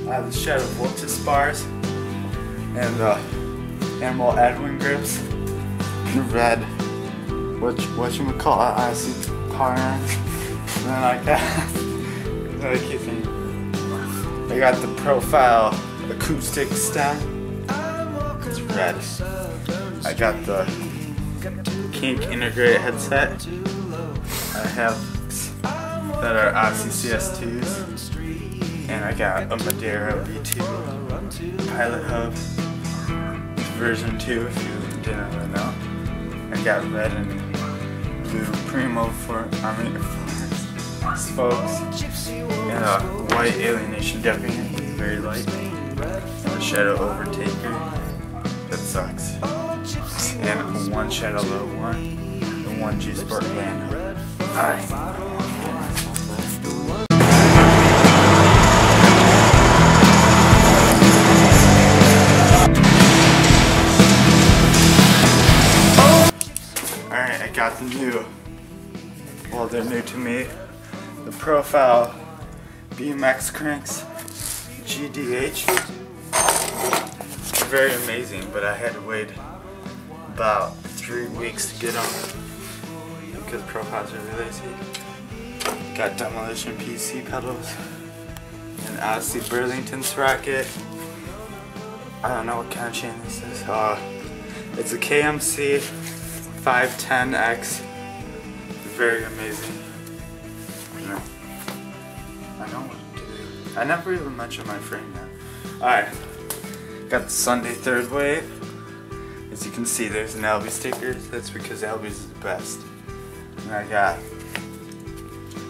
I have the Shadow Voltus bars and the Animal Edwin grips. The red, whatchamacallit, IC power amp. And then I got the Profile acoustic stem. It's red. I got the Kink integrated headset. I have that are Odyssey CS2s. And I got a Madeira V2 Pilot Hub version 2 if you didn't know. I got red and blue Primo spokes and a white Alienation Deviant, very light, and a Shadow Overtaker that sucks, and one Shadow Low 1 and one G Sport Band. Alright. Alright, I got the new, well they're new to me, the Profile BMX Cranks GDH. They're very amazing, but I had to wait about 3 weeks to get them because Profiles are really lazy. Got Demolition PC pedals, an Odyssey Burlington sprocket. I don't know what kind of chain this is. It's a KMC 510X. Very amazing. I know what to do. I never even mentioned my frame yet. Alright. Got the Sunday Third Wave. As you can see, there's an Albee sticker. That's because Albee's is the best. And I got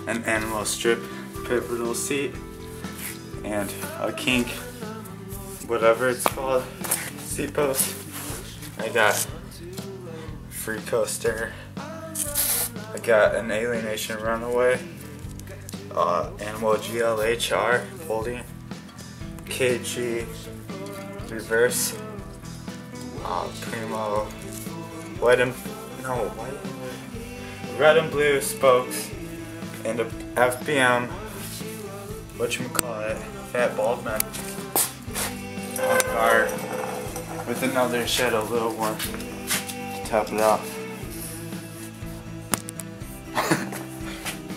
an Animal Strip pivotal seat and a Kink, whatever it's called, seat post. I got free coaster. I got an Alienation Runaway, Animal GLHR holding, KG reverse, Primo red and blue spokes, and a FBM, whatchamacallit, Fat Baldman bar with another Shadow Little one to top it off.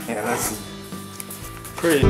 Yeah, that's pretty.